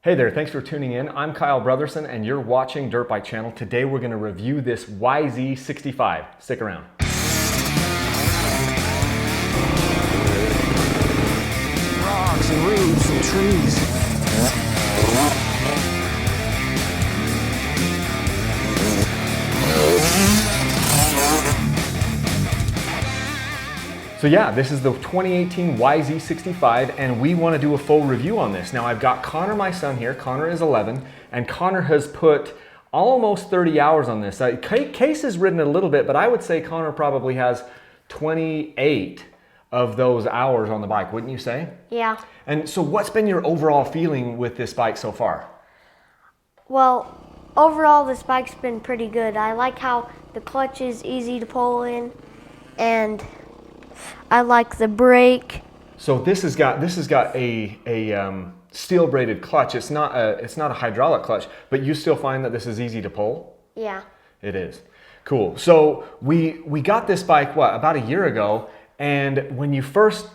Hey there, thanks for tuning in. I'm Kyle Brotherson and you're watching Dirt Bike Channel. Today we're going to review this YZ65. Stick around. Rocks and roots and trees. So yeah, this is the 2018 YZ65 and we want to do a full review on this. Now I've got Konnor, my son here. Konnor is 11 and Konnor has put almost 30 hours on this. Kase has ridden it a little bit, but I would say Konnor probably has 28 of those hours on the bike, wouldn't you say? Yeah. And so what's been your overall feeling with this bike so far? Well, overall this bike's been pretty good. I like how the clutch is easy to pull in and I like the brake. So this has got a steel braided clutch. It's not a hydraulic clutch, but you still find that this is easy to pull? Yeah. It is. Cool. So we got this bike about a year ago, and when you first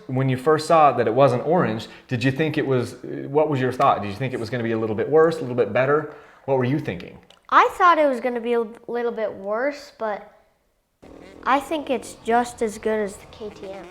saw that it wasn't orange, did you think it was? What was your thought? Did you think it was going to be a little bit worse, a little bit better? What were you thinking? I thought it was going to be a little bit worse, but I think it's just as good as the KTM.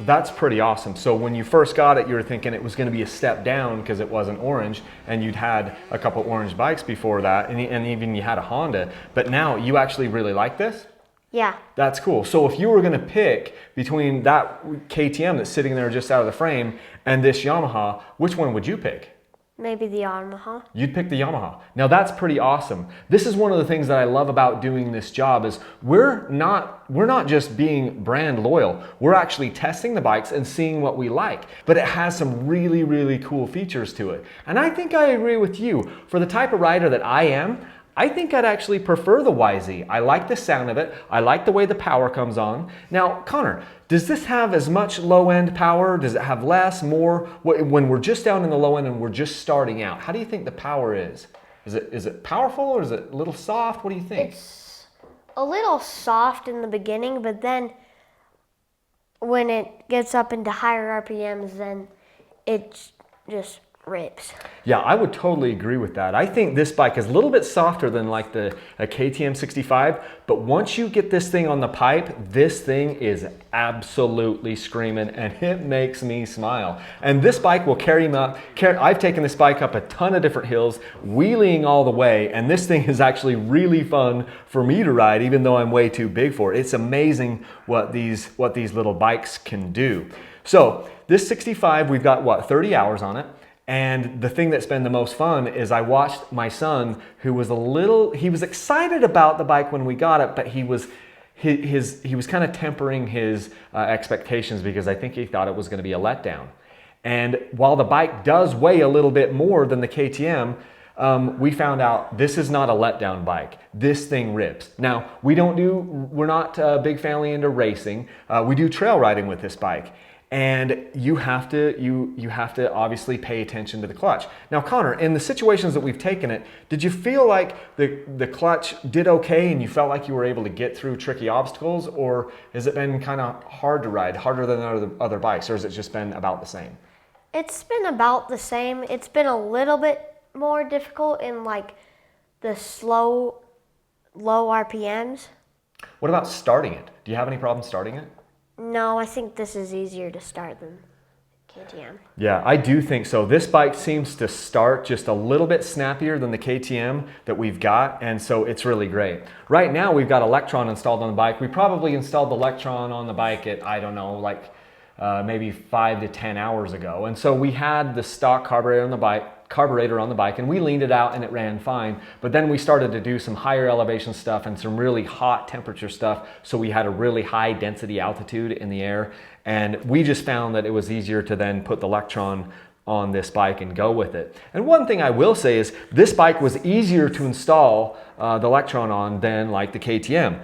That's pretty awesome. So when you first got it, you were thinking it was going to be a step down because it wasn't orange, and you'd had a couple orange bikes before that, and even you had a Honda, but now you actually really like this? Yeah. That's cool. So if you were going to pick between that KTM that's sitting there just out of the frame and this Yamaha, which one would you pick? Maybe the Yamaha. You'd pick the Yamaha. Now that's pretty awesome. This is one of the things that I love about doing this job is we're not just being brand loyal. We're actually testing the bikes and seeing what we like. But it has some really, really cool features to it. And I think I agree with you. For the type of rider that I am, I think I'd actually prefer the YZ. I like the sound of it. I like the way the power comes on. Now, Konnor, does this have as much low-end power? Does it have less, more? When we're just down in the low end and we're just starting out, how do you think the power is? Is it powerful or is it a little soft? What do you think? It's a little soft in the beginning, but then when it gets up into higher RPMs, then it just rips. Yeah, I would totally agree with that. I think this bike is a little bit softer than like a KTM 65, but once you get this thing on the pipe, this thing is absolutely screaming and it makes me smile. And this bike will carry me up. I've taken this bike up a ton of different hills, wheeling all the way, and this thing is actually really fun for me to ride, even though I'm way too big for it. It's amazing what these little bikes can do. So this 65, we've got 30 hours on it. And the thing that's been the most fun is I watched my son, who was he was excited about the bike when we got it, but he was kind of tempering his expectations because I think he thought it was going to be a letdown. And while the bike does weigh a little bit more than the KTM, we found out this is not a letdown bike. This thing rips. Now, we're not a big family into racing. We do trail riding with this bike. And you have to obviously pay attention to the clutch. Now, Konnor, in the situations that we've taken it, did you feel like the clutch did okay and you felt like you were able to get through tricky obstacles, or has it been kind of hard to ride, harder than other bikes, or has it just been about the same? It's been about the same. It's been a little bit more difficult in like the low RPMs. What about starting it? Do you have any problem starting it? No, I think this is easier to start than KTM. Yeah, I do think so. This bike seems to start just a little bit snappier than the KTM that we've got, and so it's really great. Right now, we've got Electron installed on the bike. We probably installed the Electron on the bike at, I don't know, like maybe 5 to 10 hours ago. And so we had the stock carburetor on the bike and we leaned it out and it ran fine, but then we started to do some higher elevation stuff and some really hot temperature stuff, so we had a really high density altitude in the air, and we just found that it was easier to then put the Electron on this bike and go with it. And one thing I will say is this bike was easier to install the Electron on than like the KTM.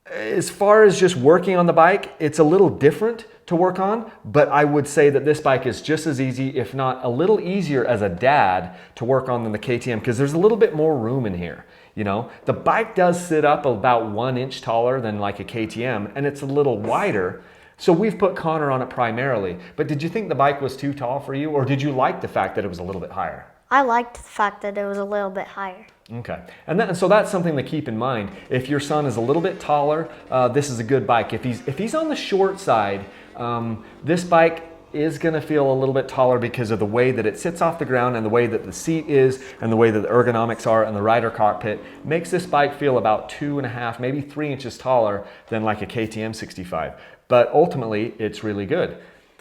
As far as just working on the bike, it's a little different to work on, but I would say that this bike is just as easy, if not a little easier as a dad to work on than the KTM, because there's a little bit more room in here. You know, the bike does sit up about 1 inch taller than like a KTM, and it's a little wider. So we've put Konnor on it primarily. But did you think the bike was too tall for you, or did you like the fact that it was a little bit higher? I liked the fact that it was a little bit higher. Okay, and so that's something to keep in mind. If your son is a little bit taller, this is a good bike. If he's on the short side, this bike is going to feel a little bit taller because of the way that it sits off the ground and the way that the seat is and the way that the ergonomics are and the rider cockpit makes this bike feel about 2.5, maybe 3 inches taller than like a KTM 65. But ultimately, it's really good.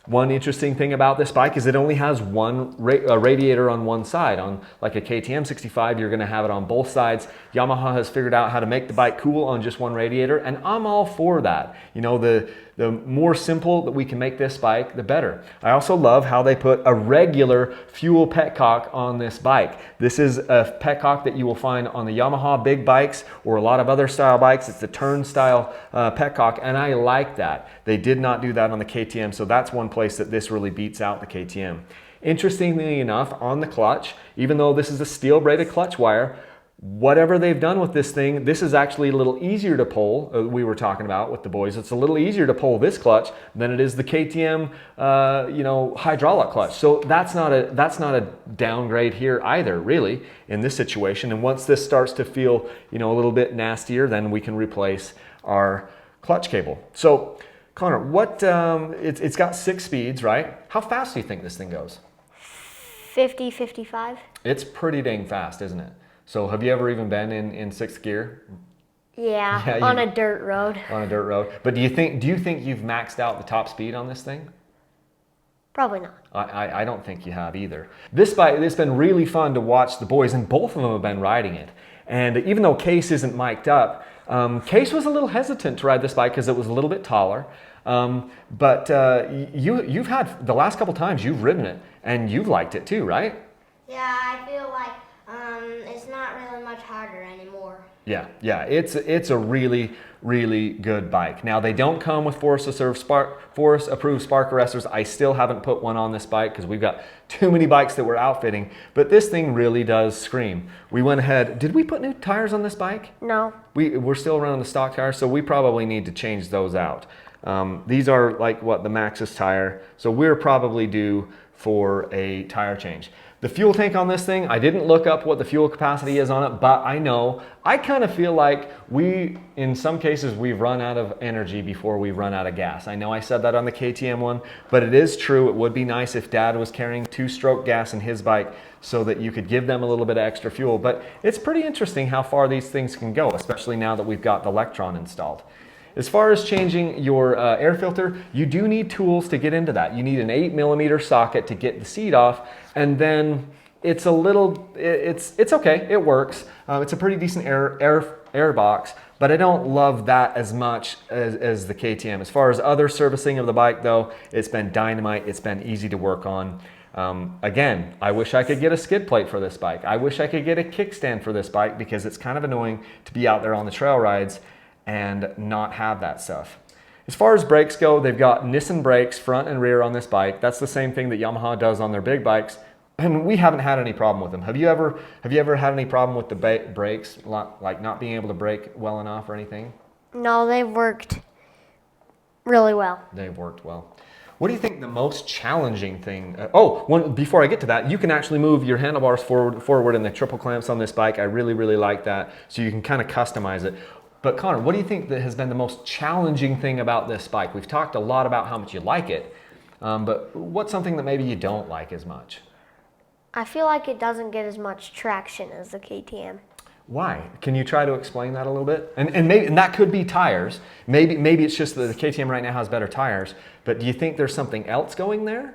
One interesting thing about this bike is it only has one radiator on one side. On like a KTM 65, you're going to have it on both sides. Yamaha has figured out how to make the bike cool on just one radiator, and I'm all for that. You know, the more simple that we can make this bike, the better. I also love how they put a regular fuel petcock on this bike. This is a petcock that you will find on the Yamaha big bikes or a lot of other style bikes. It's the turnstile petcock, and I like that. They did not do that on the KTM, so that's one place that this really beats out the KTM. Interestingly enough, on the clutch, even though this is a steel braided clutch wire, whatever they've done with this thing, this is actually a little easier to pull. We were talking about with the boys, it's a little easier to pull this clutch than it is the KTM, hydraulic clutch. So that's not a downgrade here either, really, in this situation. And once this starts to feel, a little bit nastier, then we can replace our clutch cable. So, Konnor, it's got 6 speeds, right? How fast do you think this thing goes? 50, 55. It's pretty dang fast, isn't it? So have you ever even been in 6th gear? Yeah, on a dirt road. On a dirt road. But do you think you've maxed out the top speed on this thing? Probably not. I don't think you have either. This bike, it's been really fun to watch the boys, and both of them have been riding it. And even though Case isn't mic'd up, Case was a little hesitant to ride this bike because it was a little bit taller. But you've had, the last couple times you've ridden it, and you've liked it too, right? Yeah, I feel like it's not really much harder anymore. Yeah, it's a really, really good bike. Now, they don't come with Forest approved spark arresters. I still haven't put one on this bike because we've got too many bikes that we're outfitting, but this thing really does scream. We went ahead, did we put new tires on this bike? No. We're still running the stock tires, so we probably need to change those out. These are like the Maxxis tire, so we're probably due for a tire change. The fuel tank on this thing, I didn't look up what the fuel capacity is on it, but I kind of feel like in some cases, we've run out of energy before we run out of gas. I know I said that on the KTM one, but it is true. It would be nice if Dad was carrying 2-stroke gas in his bike so that you could give them a little bit of extra fuel. But it's pretty interesting how far these things can go, especially now that we've got the Electron installed. As far as changing your air filter, you do need tools to get into that. You need an 8mm socket to get the seat off, and then it's it's okay, it works. It's a pretty decent air box, but I don't love that as much as the KTM. As far as other servicing of the bike though, it's been dynamite, it's been easy to work on. Again, I wish I could get a skid plate for this bike. I wish I could get a kickstand for this bike because it's kind of annoying to be out there on the trail rides and not have that stuff. As far as brakes go, they've got Nissan brakes front and rear on this bike. That's the same thing that Yamaha does on their big bikes, and we haven't had any problem with them. Have you ever had any problem with the brakes, like not being able to brake well enough or anything? No, they've worked really well. They've worked well. What do you think the most challenging thing? Before I get to that, you can actually move your handlebars forward and the triple clamps on this bike. I really, really like that. So you can kind of customize it. But Konnor, what do you think that has been the most challenging thing about this bike? We've talked a lot about how much you like it, but what's something that maybe you don't like as much? I feel like it doesn't get as much traction as the KTM. Why? Can you try to explain that a little bit? And that could be tires. Maybe it's just that the KTM right now has better tires, but do you think there's something else going there?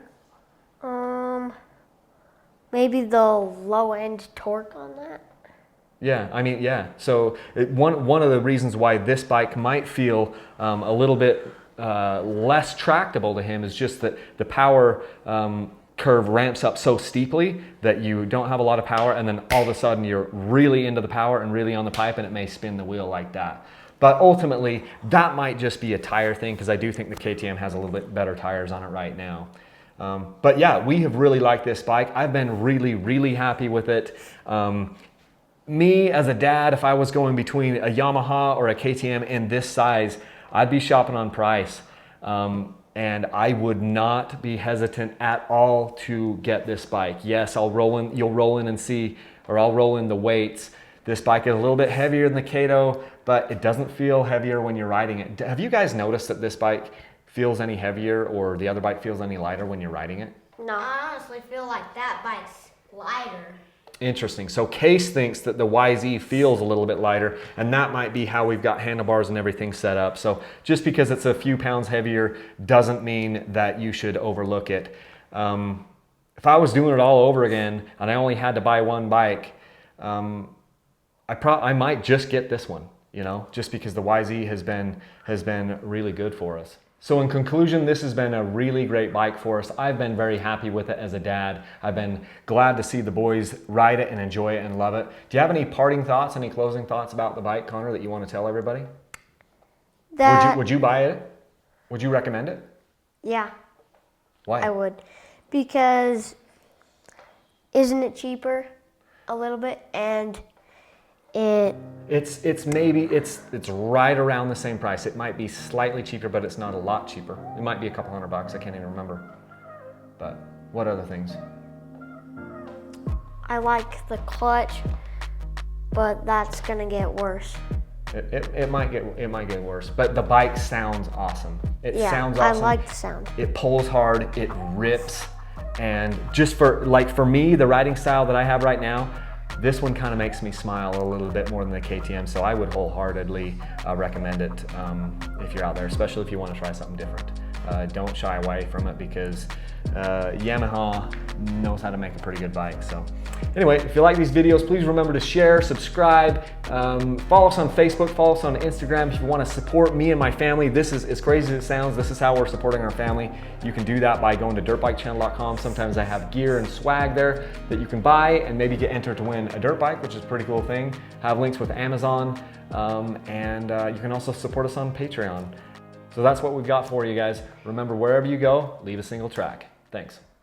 Maybe the low end torque on that. Yeah, So one of the reasons why this bike might feel a little bit less tractable to him is just that the power curve ramps up so steeply that you don't have a lot of power, and then all of a sudden you're really into the power and really on the pipe, and it may spin the wheel like that. But ultimately, that might just be a tire thing, because I do think the KTM has a little bit better tires on it right now. But yeah, we have really liked this bike. I've been really, really happy with it. Me as a dad, if I was going between a Yamaha or a KTM in this size, I'd be shopping on price. And I would not be hesitant at all to get this bike. Yes, you'll roll in and see, or I'll roll in the weights. This bike is a little bit heavier than the Kato, but it doesn't feel heavier when you're riding it. Have you guys noticed that this bike feels any heavier or the other bike feels any lighter when you're riding it? No. I honestly feel like that bike's lighter. Interesting. So Case thinks that the YZ feels a little bit lighter, and that might be how we've got handlebars and everything set up. So just because it's a few pounds heavier doesn't mean that you should overlook it. If I was doing it all over again and I only had to buy one bike, I might just get this one, you know, just because the YZ has been really good for us. So in conclusion, this has been a really great bike for us. I've been very happy with it as a dad. I've been glad to see the boys ride it and enjoy it and love it. Do you have any parting thoughts, any closing thoughts about the bike, Konnor, that you want to tell everybody? Would you buy it? Would you recommend it? Yeah. Why? I would. Because isn't it cheaper a little bit? And it's right around the same price. It might be slightly cheaper, but it's not a lot cheaper. It might be a couple $100. I can't even remember. But what other things? I like the clutch, but that's gonna get worse. It might get worse, but the bike sounds awesome. It sounds awesome. I like the sound. It pulls hard, it rips, and just for me, the riding style that I have right now, this one kind of makes me smile a little bit more than the KTM, so I would wholeheartedly recommend it if you're out there, especially if you want to try something different. Don't shy away from it because Yamaha knows how to make a pretty good bike. So anyway, if you like these videos, please remember to share, subscribe, follow us on Facebook, follow us on Instagram. If you want to support me and my family, this is as crazy as it sounds, this is how we're supporting our family. You can do that by going to dirtbikechannel.com. Sometimes I have gear and swag there that you can buy and maybe get entered to win a dirt bike, which is a pretty cool thing. I have links with Amazon, and you can also support us on Patreon. So that's what we've got for you guys. Remember, wherever you go, leave a single track. Thanks.